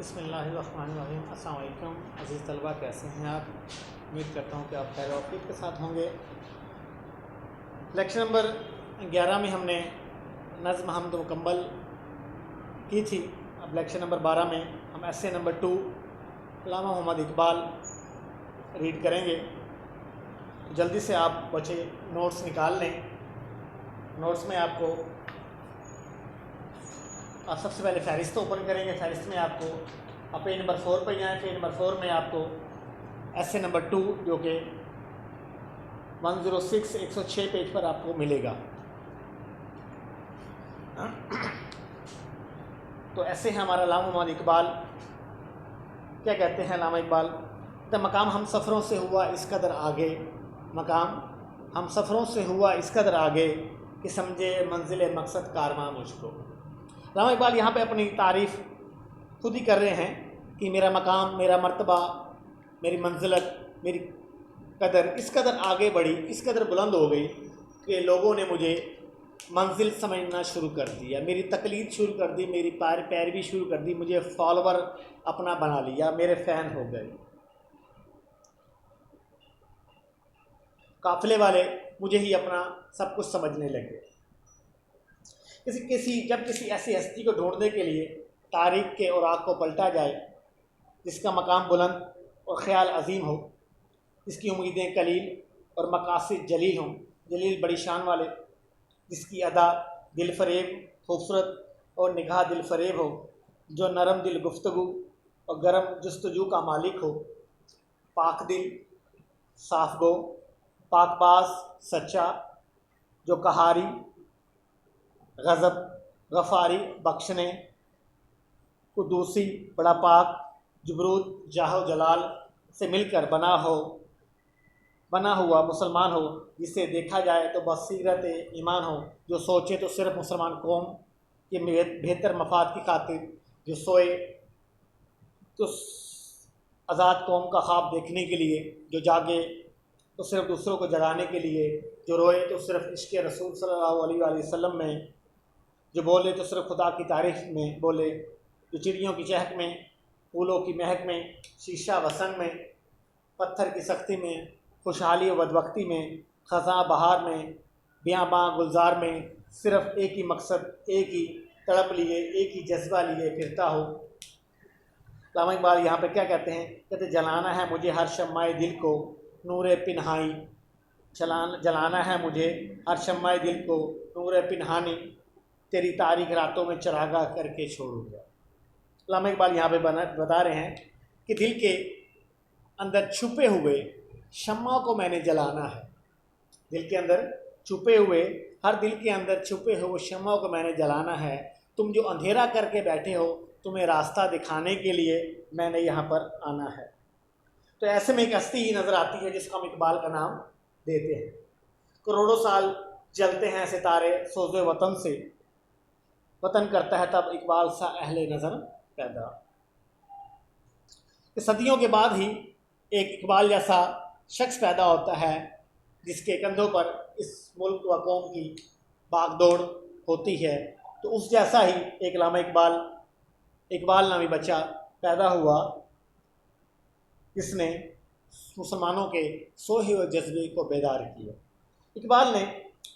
बिस्मिल्लाहिर्रहमानिर्रहीम। अस्सलाम वालेकुम अज़ीज़ तलबा, कैसे हैं आप? उम्मीद करता हूँ कि आप खैर औफियत के साथ होंगे। लेक्चर नंबर 11 में हमने नज़्म हमद मुकम्मल की थी। अब लेक्चर नंबर 12 में हम एस्से नंबर 2 अल्लामा मोहम्मद इकबाल रीड करेंगे। जल्दी से आप बच्चे नोट्स निकाल लें। नोट्स में आपको आप सबसे पहले फ़हरिस्त ओपन करेंगे। फ़हरिस्त में आपको आप पेज नंबर 4 पर जाएँ। पेज नंबर 4 में आपको एस्से नंबर 2 जो कि 106 पेज पर आपको मिलेगा। तो ऐसे हैं हमारा अल्लामा मोहम्मद इकबाल। क्या कहते हैं अल्लामा इकबाल? तो मकाम हम सफ़रों से हुआ इस कदर आगे, मकाम हम सफ़रों से हुआ इस कदर आगे कि समझे मंजिल मकसद कारवां मुझको। अल्लामा इकबाल यहाँ पे अपनी तारीफ़ खुद ही कर रहे हैं कि मेरा मकाम, मेरा मर्तबा, मेरी मंजिलत, मेरी कदर इस कदर आगे बढ़ी, इस कदर बुलंद हो गई कि लोगों ने मुझे मंजिल समझना शुरू कर दिया, मेरी तकलीद शुरू कर दी, मेरी पैरवी शुरू कर दी, मुझे फॉलोवर अपना बना लिया, मेरे फ़ैन हो गए। काफ़िले वाले मुझे ही अपना सब कुछ समझने लगे। जब किसी ऐसी हस्ती को ढूंढने के लिए तारीख़ के औराक को पलटा जाए, जिसका मकाम बुलंद और ख़याल अजीम हो, जिसकी उम्मीदें कलील और मकासिद जलील हों, जलील बड़ी शान वाले, जिसकी अदा दिल फरेब खूबसूरत और निगाह दिल फरेब हो, जो नरम दिल गुफ्तगू और गरम जुस्तजू का मालिक हो, पाक दिल साफ गो, पाकबाज सच्चा, जो कहारी गज़ब गफ़ारी बख्शने, कुदूसी बड़ा पाक, जबरूत जाहो जलाल से मिलकर बना हुआ मुसलमान हो, जिसे देखा जाए तो बसीरत ईमान हो, जो सोचे तो सिर्फ़ मुसलमान कौम के बेहतर मफाद की खातिर, जो सोए तो आज़ाद कौम का ख्वाब देखने के लिए, जो जागे तो सिर्फ़ दूसरों को जगाने के लिए, जो रोए तो सिर्फ़ इश्क़ रसूल सल्लल्लाहु अलैहि वसल्लम में, जो बोले तो सिर्फ़ खुदा की तारीफ़ में बोले, जो चिड़ियों की चहक में, फूलों की महक में, शीशा वसन में, पत्थर की सख्ती में, खुशहाली व बदबख्ती में, ख़ज़ां बहार में, बियाबां गुलजार में, सिर्फ़ एक ही मकसद, एक ही तड़प लिए, एक ही जज्बा लिए फिरता हो। अल्लामा इकबाल यहाँ पे क्या कहते हैं? कहते जलाना है मुझे हर शम्माए दिल को नूरे पिन्हाई, जलाना है मुझे हर शम्माए दिल को नूरे पिन्हानी, तेरी तारीख रातों में चरागा करके छोड़ूंगा। अल्लामा इकबाल यहाँ पे बता रहे हैं कि दिल के अंदर छुपे हुए शम्मा को मैंने जलाना है। दिल के अंदर छुपे हुए, हर दिल के अंदर छुपे हुए शम्मा को मैंने जलाना है। तुम जो अंधेरा करके बैठे हो, तुम्हें रास्ता दिखाने के लिए मैंने यहाँ पर आना है। तो ऐसे में एक हस्ती ही नज़र आती है जिसको हम इकबाल का नाम देते हैं। करोड़ों साल जलते हैं सितारे सोज़े वतन से, वतन करता है तब इकबाल सा अहले नज़र पैदा। सदियों के बाद ही एक इकबाल जैसा शख्स पैदा होता है जिसके कंधों पर इस मुल्क व कौम की बागदौड़ होती है। तो उस जैसा ही एक अल्लामा इकबाल नामी बच्चा पैदा हुआ जिसने मुसलमानों के सोए हुए जज्बे को बेदार किया। इकबाल ने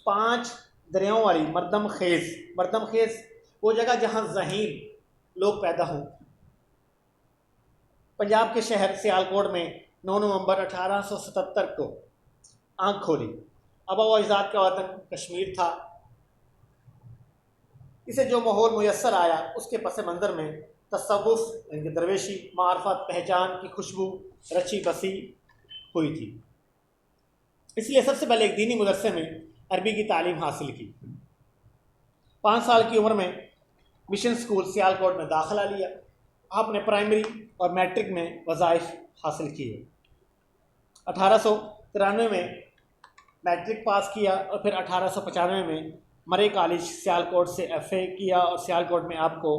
5 दरियाओं वाली मरदम खेज़ वो जगह जहाँ ज़हीन लोग पैदा हों, पंजाब के शहर सियालकोट में 9 नवंबर 1877 को आँख खोली। आबा व अजदाद का वतन कश्मीर था। इसे जो माहौल मुयस्सर आया उसके पस मंज़र में तसव्वुफ़ यानी दरवेशी, मार्फत, पहचान की खुशबू रची बसी हुई थी। इसलिए सबसे पहले एक दीनी मदरसे में अरबी की तालीम हासिल की। 5 साल की उम्र में मिशन स्कूल सियालकोट में दाखिला लिया। आपने प्राइमरी और मैट्रिक में वज़ाइफ हासिल किए। 1893 में मैट्रिक पास किया और फिर 1895 में मरे कॉलेज सियालकोट से FA किया और सियालकोट में आपको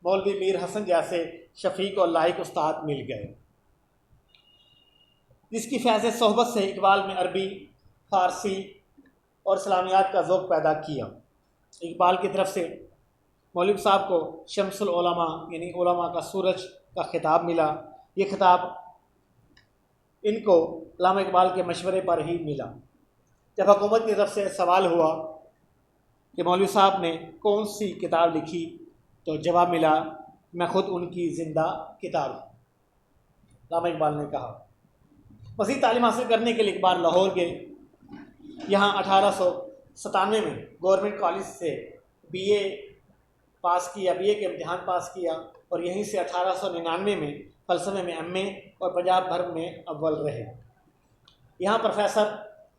मौलवी मीर हसन जैसे शफीक और लाइक उस्ताद मिल गए, जिसकी फैज़ सोहबत से इकबाल में अरबी, फ़ारसी और इस्लामियात का ज़ौक़ पैदा किया। इकबाल की तरफ से मौलवी साहब को शम्सुल उलमा यानी उलमा का सूरज का खिताब मिला। ये खिताब इनको अल्लामा इकबाल के मशवरे पर ही मिला। जब हुकूमत की तरफ से सवाल हुआ कि मौलवी साहब ने कौन सी किताब लिखी, तो जवाब मिला, मैं ख़ुद उनकी ज़िंदा किताब हूँ, अल्लामा इकबाल ने कहा। मज़ीद तालीम हासिल करने के लिए इकबाल लाहौर गए। यहाँ 1897 में गवर्नमेंट कॉलेज से बीए पास किया, बीए के इम्तिहान पास किया और यहीं से 1899 में फ़लसफ़े में एमए और पंजाब भर में अव्वल रहे। यहाँ प्रोफेसर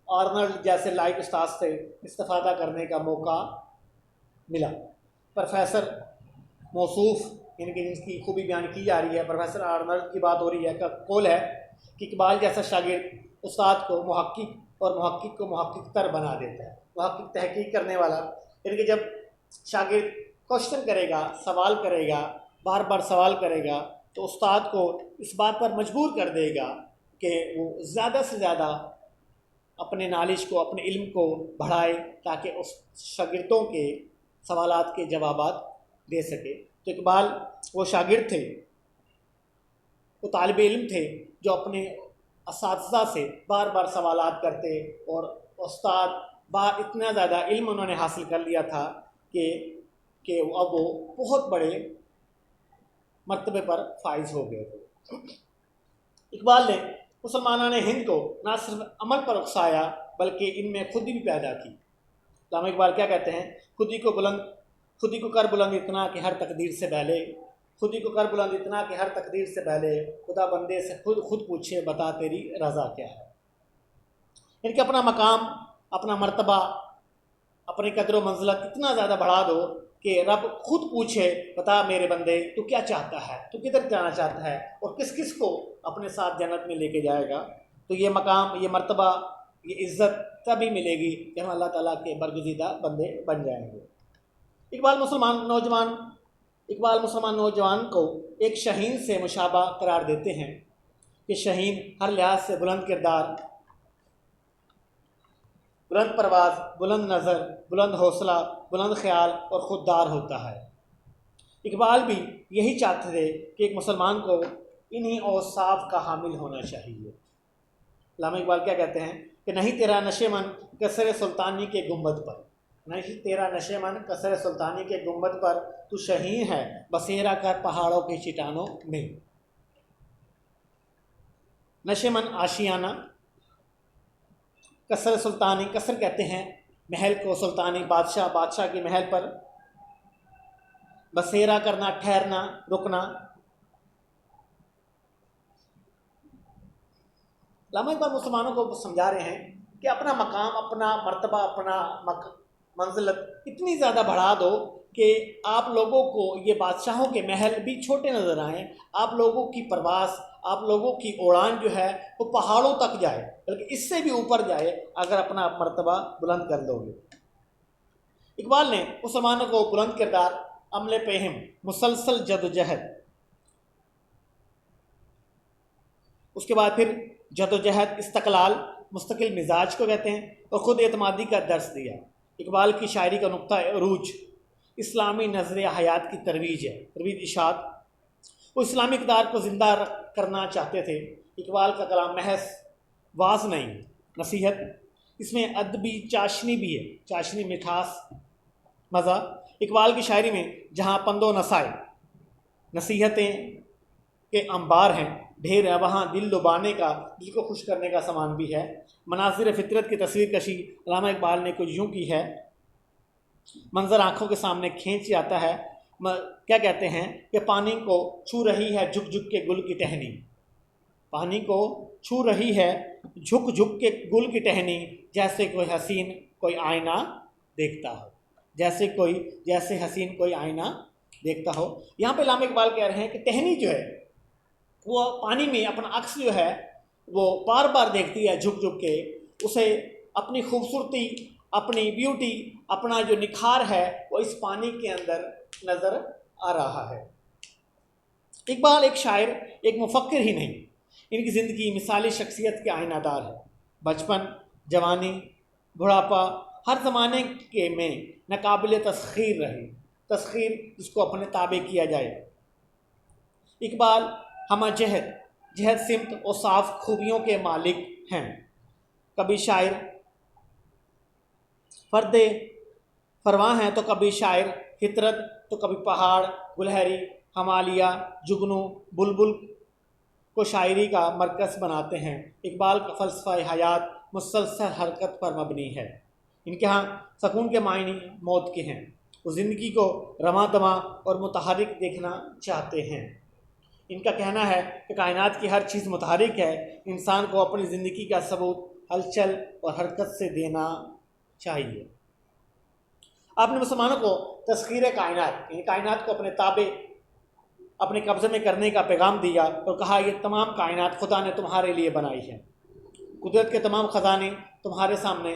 आर्नल्ड जैसे लाइक उस्ताद से इस्तिफ़ादा करने का मौका मिला। प्रोफेसर मौसूफ़ इनकी जिसकी खूबी बयान की जा रही है, प्रोफेसर आर्नल्ड की बात हो रही है, का कौल है कि इकबाल जैसा शागिर्द उस्ताद को मुहक्किक और मुहक्किक को मुहक्किक तर बना देता है। मुहक्किक तहकीक करने वाला, यानी कि जब शागिर्द क्वेश्चन करेगा, सवाल करेगा, बार बार सवाल करेगा, तो उस्ताद को इस बात पर मजबूर कर देगा कि वो ज़्यादा से ज़्यादा अपने नॉलेज को, अपने इल्म को बढ़ाए ताकि उस शागिर्दों के सवालात के जवाबात दे सके। तो इकबाल वो शागिर्द थे, वो तालिब इल्म थे जो अपने असातिज़ा से बार बार सवालात करते और उस्ताद इतना ज़्यादा इल्म उन्होंने हासिल कर लिया था कि अब वो बहुत बड़े मर्तबे पर फाइज हो गए थे। इकबाल ने मुसलमानों ने हिंद को न सिर्फ अमल पर उकसाया बल्कि इनमें खुदी भी पैदा की। अल्लामा इकबाल क्या कहते हैं, खुदी को कर बुलंद इतना कि हर तकदीर से पहले, खुदी को कर बुलंद इतना कि हर तकदीर से पहले खुदा बंदे से खुद पूछे बता तेरी रज़ा क्या है। इनके अपना मकाम, अपना मर्तबा, अपनी कदर व मंजिलत इतना ज़्यादा बढ़ा दो कि रब खुद पूछे बता मेरे बंदे तू क्या चाहता है, तू किधर जाना चाहता है और किस किस को अपने साथ जन्नत में लेके जाएगा। तो ये मकाम, ये मर्तबा, ये इज़्ज़त तभी मिलेगी जब हम अल्लाह ताला के बरगुज़ीदा बंदे बन जाएंगे। इकबाल मुसलमान नौजवान को एक शहीन से मुशाबा करार देते हैं कि शहीन हर लिहाज से बुलंद किरदार, बुलंद परवाज़, बुलंद नज़र, बुलंद हौसला, बुलंद ख्याल और ख़ुददार होता है। इकबाल भी यही चाहते थे कि एक मुसलमान को इन्हीं औसाफ का हामिल होना चाहिए। अल्लामा इकबाल क्या कहते हैं कि नहीं तेरा नशेमन कसर सुल्तानी के गुंबद पर, नहीं तेरा नशेमन कसर सुल्तानी के गुंबद पर, तू शहीन है बसेरा कर पहाड़ों के चट्टानों में। नशेमन आशियाना, कसर सुल्तानी, कसर कहते हैं महल को, सुल्तानी बादशाह के महल पर, बसेरा करना ठहरना रुकना। अल्लामा इकबाल मुसलमानों को समझा रहे हैं कि अपना मकाम, अपना मर्तबा, अपना मंजिलत इतनी ज़्यादा बढ़ा दो कि आप लोगों को ये बादशाहों के महल भी छोटे नज़र आएँ, आप लोगों की परवास, आप लोगों की उड़ान जो है वो पहाड़ों तक जाए, बल्कि इससे भी ऊपर जाए अगर अपना मर्तबा बुलंद कर लोगे। इकबाल ने मुसलमानों को बुलंद किरदार, अमले पेहम, मुसलसल जदोजहद, उसके बाद फिर जदोजहद, इस्तकलाल, मुस्तकिल मिजाज को कहते हैं, और ख़ुद एतमादी का दर्स दिया। इकबाल की शायरी का नुक्ता अरूज इस्लामी नज़र हयात की तरवीज है, तरवीज इशात। वो इस्लामी इक़दार को ज़िंदा करना चाहते थे। इकबाल का कलाम महज वाज नहीं, नसीहत, इसमें अदबी चाशनी भी है, चाशनी, मिठास, मज़ा। इकबाल की शायरी में जहाँ पंदो नसाए, नसीहतें के अंबार हैं, ढेर है, वहाँ दिल लुभाने का, दिल को खुश करने का सामान भी है। मनासिर फितरत की तस्वीर कशी अल्लामा इकबाल ने कुछ यूँ की है, मंजर आँखों के सामने खींच जाता है। क्या कहते हैं कि पानी को छू रही है झुक झुक के गुल की टहनी, पानी को छू रही है झुक झुक के गुल की टहनी, जैसे कोई हसीन कोई आईना देखता हो, जैसे हसीन कोई आईना देखता हो। यहाँ पे अल्लामा इकबाल कह रहे हैं कि टहनी जो है वो पानी में अपना अक्स जो है वो बार बार देखती है झुक झुक के, उसे अपनी खूबसूरती, अपनी ब्यूटी, अपना जो निखार है वो इस पानी के अंदर नज़र आ रहा है। इकबाल एक शायर, एक मुफक्किर ही नहीं, इनकी ज़िंदगी मिसाली शख्सियत के आईनादार है। बचपन, जवानी, बुढ़ापा हर ज़माने के में नाकाबिल तस्खीर रहे। तस्खीर जिसको अपने ताबे किया जाए। इकबाल हम जहद जहद सिमत और साफ खूबियों के मालिक हैं। कभी शायर फर्दे फरवा हैं तो कभी शायर फितरत, तो कभी पहाड़ गुलहरी हमालिया जुगनू बुलबुल को शायरी का मरकज़ बनाते हैं। इकबाल का फ़लसफ़ा हयात मुसलसल हरकत पर मबनी है। इनके यहाँ सकून के मायने मौत के हैं। वो ज़िंदगी को रमा दमा और मुतहरिक देखना चाहते हैं। इनका कहना है कि कायनात की हर चीज़ मुतहरिक है, इंसान को अपनी ज़िंदगी का सबूत हलचल और हरकत से देना चाहिए। आपने मुसलमानों को तस्खीर कायनात यानी कायनात को अपने ताबे अपने कब्ज़े में करने का पैगाम दिया और कहा ये तमाम कायनात खुदा ने तुम्हारे लिए बनाई है। कुदरत के तमाम ख़जाने तुम्हारे सामने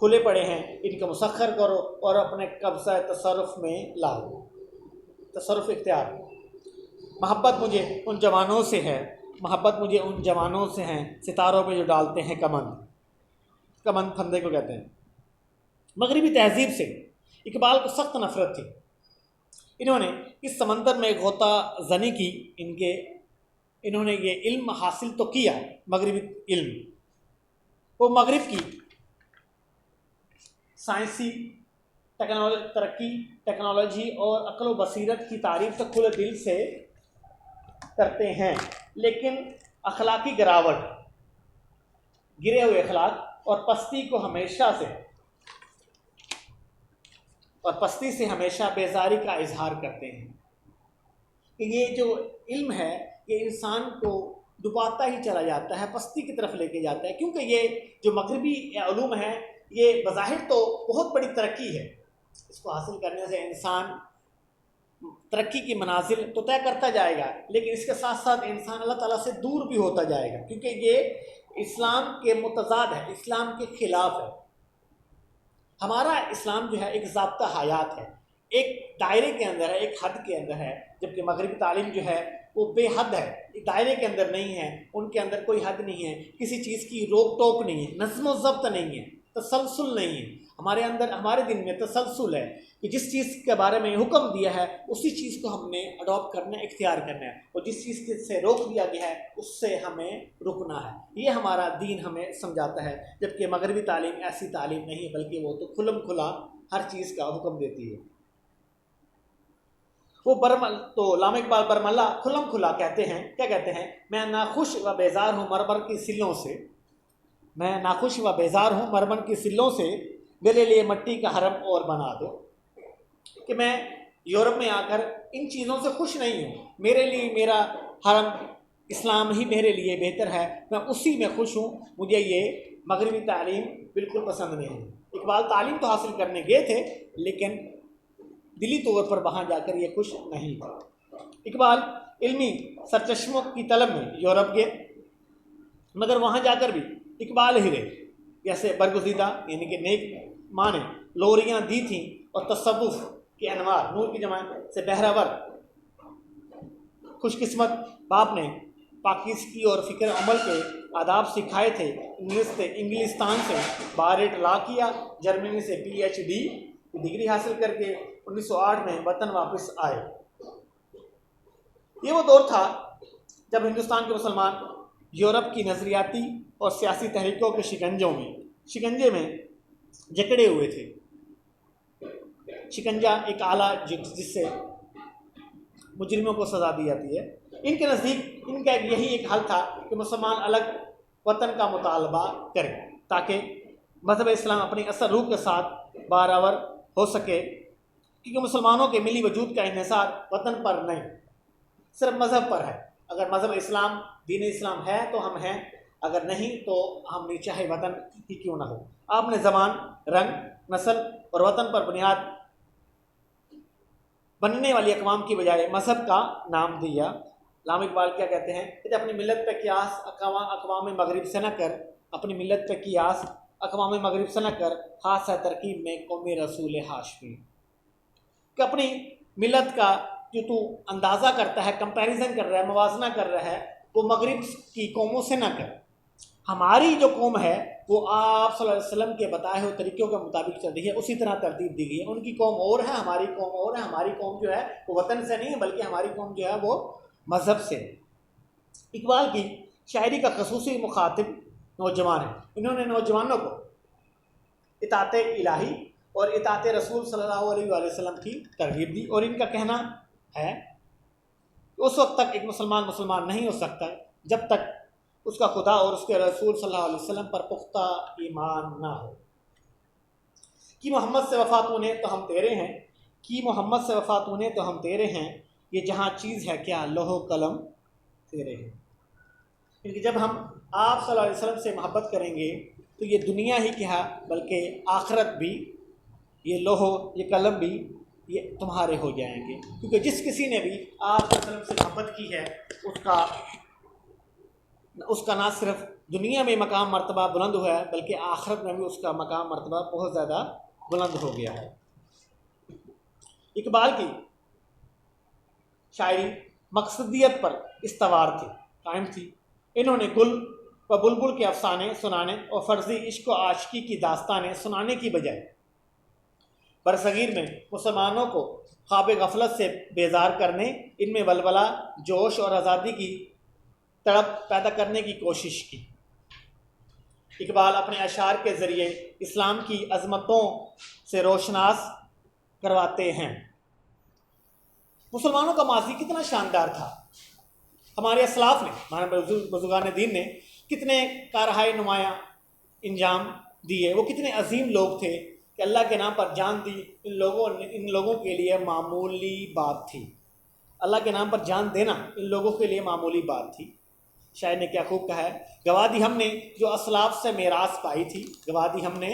खुले पड़े हैं, इनको मुसख्खर करो और अपने कब्ज़ा तसर्रुफ़ में लाओ। तसर्रुफ़ इख्तियार। मोहब्बत मुझे उन जवानों से है, मोहब्बत मुझे उन जवानों से हैं सितारों पे जो डालते हैं कमंद। कमंद फंदे को कहते हैं। मगरिबी तहजीब से इकबाल को सख्त नफ़रत थी। इन्होंने इस समंदर में गोता जनी की, इन्होंने ये इल्म हासिल तो किया, मगरिबी इल्म, वो मगरिब की साइंसी तरक्की टेक्नोलॉजी और अक्ल व बसीरत की तारीफ तो खुले दिल से करते हैं, लेकिन अखलाकी गिरावट, गिरे हुए अखलाक और पस्ती से हमेशा बेजारी का इजहार करते हैं कि ये जो इल्म है ये इंसान को डुबाता ही चला जाता है, पस्ती की तरफ लेके जाता है। क्योंकि ये जो मगरबी उलूम है ये बज़ाहिर तो बहुत बड़ी तरक्की है, इसको हासिल करने से इंसान तरक्की की मनाजिल तो तय करता जाएगा, लेकिन इसके साथ साथ इंसान अल्लाह ताला से दूर भी होता जाएगा, क्योंकि ये इस्लाम के मुतज़ाद है, इस्लाम के ख़िलाफ़ है। हमारा इस्लाम जो है एक ज़ाब्ता हयात है, एक दायरे के अंदर है, एक हद के अंदर है, जबकि मगरिबी तालीम जो है वो बेहद है, दायरे के अंदर नहीं है, उनके अंदर कोई हद नहीं है, किसी चीज़ की रोक टोक नहीं है, नज़्म व ज़ब्त नहीं है, तसलसल नहीं है। हमारे अंदर हमारे दिन में तसलसल है कि जिस चीज़ के बारे में हुक्म दिया है उसी चीज़ को हमने अडॉप्ट करना है, इख्तियार करना है, और जिस चीज़ से रोक दिया गया है उससे हमें रुकना है। ये हमारा दीन हमें समझाता है, जबकि मगरबी तालीम ऐसी तालीम नहीं है, बल्कि वो तो खुलम खुला हर चीज़ का हुक्म देती है। वो तो लामा इकबाल बरमल्ला खुलम खुला कहते हैं, क्या कहते हैं, मैं नाखुश व बेजार हूँ मरमर की सिलों से, मैं नाखुश व बेजार हूँ मरमर की सिलों से, मेरे लिए मिट्टी का हरम और बना दो। कि मैं यूरोप में आकर इन चीज़ों से खुश नहीं हूँ, मेरे लिए मेरा हरम इस्लाम ही मेरे लिए बेहतर है, मैं उसी में खुश हूँ, मुझे ये मगरबी तालीम बिल्कुल पसंद नहीं है। इकबाल तालीम तो हासिल करने गए थे, लेकिन दिली तौर पर वहाँ जाकर ये खुश नहीं थे। इकबाल इल्मी सरचश्मों की तलब में यूरोप गए, मगर वहाँ जाकर भी इकबाल ही रहे। जैसे बरगुज़ीदा यानी कि नेक माँ ने लोरियाँ दी थीं और तसव्वुफ़ के अनवार नूर की जमात से बहरावर खुशकिस्मत बाप ने पाकिस्तानी और फ़िक्र अमल के आदाब सिखाए थे। इंग्लिस्तान से बारेट ला किया, जर्मनी से PhD डिग्री हासिल करके 1908 में वतन वापस आए। ये वो दौर था जब हिंदुस्तान के मुसलमान यूरोप की नज़रियाती और सियासी तहरीकों के शिकंजे में जकड़े हुए थे। शिकंजा एक आला जिससे मुजरिमों को सज़ा दी जाती है। इनके नज़दीक इनका यही एक हल था कि मुसलमान अलग वतन का मुतालबा करें, ताकि मज़हब इस्लाम अपनी असल रूह के साथ बराबर हो सके, क्योंकि मुसलमानों के मिली वजूद का इन्हिसार वतन पर नहीं, सिर्फ मज़हब पर है। अगर मज़हब इस्लाम दीन इस्लाम है तो हम हैं, अगर नहीं तो हम नहीं, चाहे वतन ही क्यों ना हो। आपने ज़बान, रंग, नस्ल और वतन पर बुनियाद बनने वाली अक़वाम की बजाय मज़हब का नाम दिया। लामा इकबाल क्या कहते हैं कि अपनी मिलत पे कियास अक़वाम मगरिब से न कर, अपनी मिलत पे कियास अक़वाम मगरिब से न कर, ख़ास है तरकीब में कौमी रसूल हाशमी। कि अपनी मिलत का जो तू अंदाज़ा करता है, कंपैरिजन कर रहा है, मवाजना कर रहा है, वो मगरिब की कौमों से ना कर, हमारी जो कौम है वो आप सल्लल्लाहु अलैहि वसल्लम के बताए हुए तरीक़ों के मुताबिक चल रही है, उसी तरह तरतीब दी गई है। उनकी कौम और है, हमारी कौम और है। हमारी कौम जो है वो वतन से नहीं है, बल्कि हमारी कौम जो है वो मज़हब से। इकबाल की शायरी का खसूसी मुखातिब नौजवान है। इन्होंने नौजवानों को इताअत इलाही और इताअत रसूल सल्लल्लाहु अलैहि वसल्लम की तरगीब दी। और इनका कहना है कि उस वक्त तक एक मुसलमान नहीं हो सकता जब तक उसका खुदा और उसके रसूल सल्लल्लाहु अलैहि वसल्लम पर पुख्ता ईमान ना हो। कि मोहम्मद से वफ़ा तूने तो हम तेरे हैं, कि मोहम्मद से वफ़ा तूने तो हम तेरे हैं, ये जहाँ चीज़ है क्या लोहो कलम तेरे हैं। क्योंकि जब हम आप सल्लल्लाहु अलैहि वसल्लम से मोहब्बत करेंगे तो ये दुनिया ही क्या बल्कि आखिरत भी, ये लोहो ये कलम भी ये तुम्हारे हो जाएंगे। क्योंकि जिस किसी ने भी आप सल्लल्लाहु अलैहि वसल्लम से मोहब्बत की है उसका ना सिर्फ दुनिया में मकाम मर्तबा बुलंद हुआ है, बल्कि आखिरत में भी उसका मकाम मर्तबा बहुत ज़्यादा बुलंद हो गया है। इकबाल की शायरी मकसदियत पर इस्तवार थी, कायम थी। इन्होंने गुल व बुलबुल के अफसाने सुनाने और फ़र्ज़ी इश्क व आशिकी की दास्तानें सुनाने की बजाय बरसगीर में मुसलमानों को ख्वाब गफलत से बेजार करने, इनमें वलवला, जोश और आज़ादी की तड़प पैदा करने की कोशिश की। इकबाल अपने अशार के ज़रिए इस्लाम की अज़मतों से रोशनास करवाते हैं। मुसलमानों का माजी कितना शानदार था। हमारे असलाफ ने, हमारे बुजुर्गान दीन ने कितने कारहाय नुमाया इंजाम दिए। वो कितने अजीम लोग थे कि अल्लाह के नाम पर जान दी इन लोगों के लिए मामूली बात थी। अल्लाह के नाम पर जान देना इन लोगों के लिए मामूली बात थी। शायर ने क्या खूब कहा है, गवाह दी हमने जो असलाफ से मेरास पाई थी, गवाह दी हमने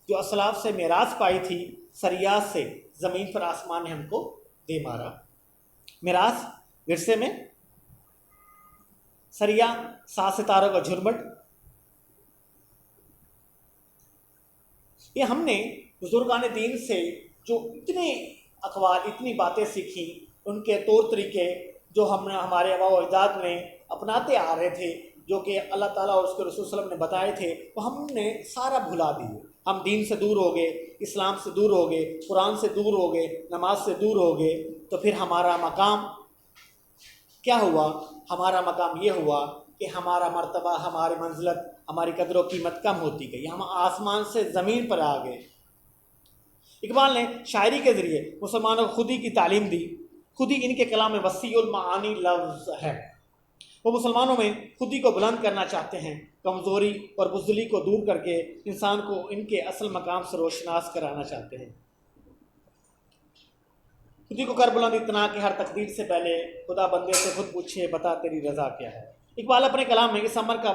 जो असलाफ से मेरास पाई थी, सरिया से ज़मीन पर आसमान ने हमको दे मारा। मेरास विरसे में, सरिया सात सितारों का झुरमुट। ये हमने बुजुर्गान दीन से जो इतने अखबार इतनी बातें सीखी, उनके तौर तरीके जो हमने हमारे आबा व अजदाद ने अपनाते आ रहे थे, जो कि अल्लाह ताला और उसके रसूल सल्लल्लाहु अलैहि वसल्लम ने बताए थे, वो हमने सारा भुला दिए। हम दीन से दूर हो गए, इस्लाम से दूर हो गए, कुरान से दूर हो गए, नमाज से दूर हो गए। तो फिर हमारा मकाम क्या हुआ? हमारा मकाम ये हुआ कि हमारा मर्तबा, हमारी मंजिलत, हमारी कदर व कीमत कम होती गई। हम आसमान से ज़मीन पर आ गए। इकबाल ने शायरी के ज़रिए मुसलमानों को खुदी की तालीम दी। खुदी इनके कलाम में वसीउल मानी लफ्ज़ है। वो मुसलमानों में खुदी को बुलंद करना चाहते हैं, कमज़ोरी और बुज़दिली को दूर करके इंसान को इनके असल मकाम से रोशनास कराना चाहते हैं। खुदी को कर बुलंद इतना कि हर तकदीर से पहले खुदा बंदे से खुद पूछे, बता तेरी रज़ा क्या है। इकबाल अपने कलाम में इस अमर का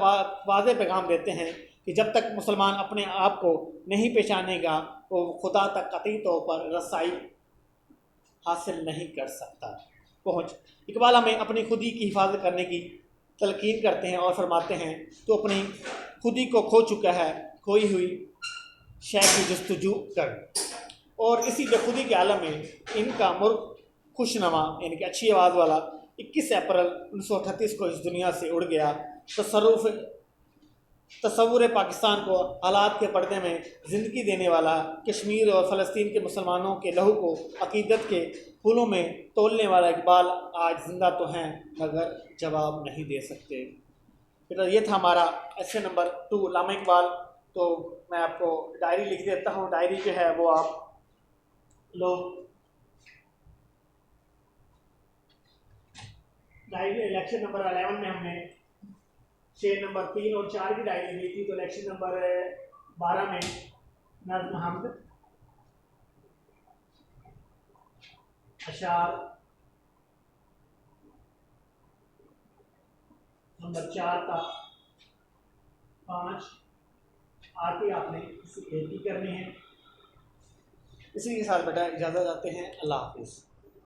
वाज़ेह पैगाम देते हैं कि जब तक मुसलमान अपने आप को नहीं पहचानेगा वो खुदा तक कतई तौर पर रसाई हासिल नहीं कर सकता। इकबाल हमें अपनी खुदी की हिफाजत करने की तलकीन करते हैं और फरमाते हैं तो अपनी खुदी को खो चुका है, खोई हुई शय की जस्तजू कर। और इसी बेखुदी के आलम में इनका मुर्ग खुशनवा यानी कि अच्छी आवाज़ वाला 21 अप्रैल 1938 को इस दुनिया से उड़ गया। तसव्वुर पाकिस्तान को हालात के पर्दे में ज़िंदगी देने वाला, कश्मीर और फ़लस्तीन के मुसलमानों के लहू को अक़ीदत के फूलों में तोलने वाला इकबाल आज ज़िंदा तो हैं मगर जवाब नहीं दे सकते। फिर ये था हमारा ऐसे नंबर 2 अल्लामा इकबाल। तो मैं आपको डायरी लिख देता हूँ। डायरी जो है वो आप लोग डायरी इलेक्शन नंबर 11 में हमने शेर नंबर 3 और 4 की डायरी दी थी। तो इलेक्शन नंबर 12 में नज़्म हमद, अशार नंबर 4 का 5 आरती आपने इसी एक ही करनी है। इसी के साथ बेटा इजाज़त चाहते हैं। अल्लाह हाफिज़।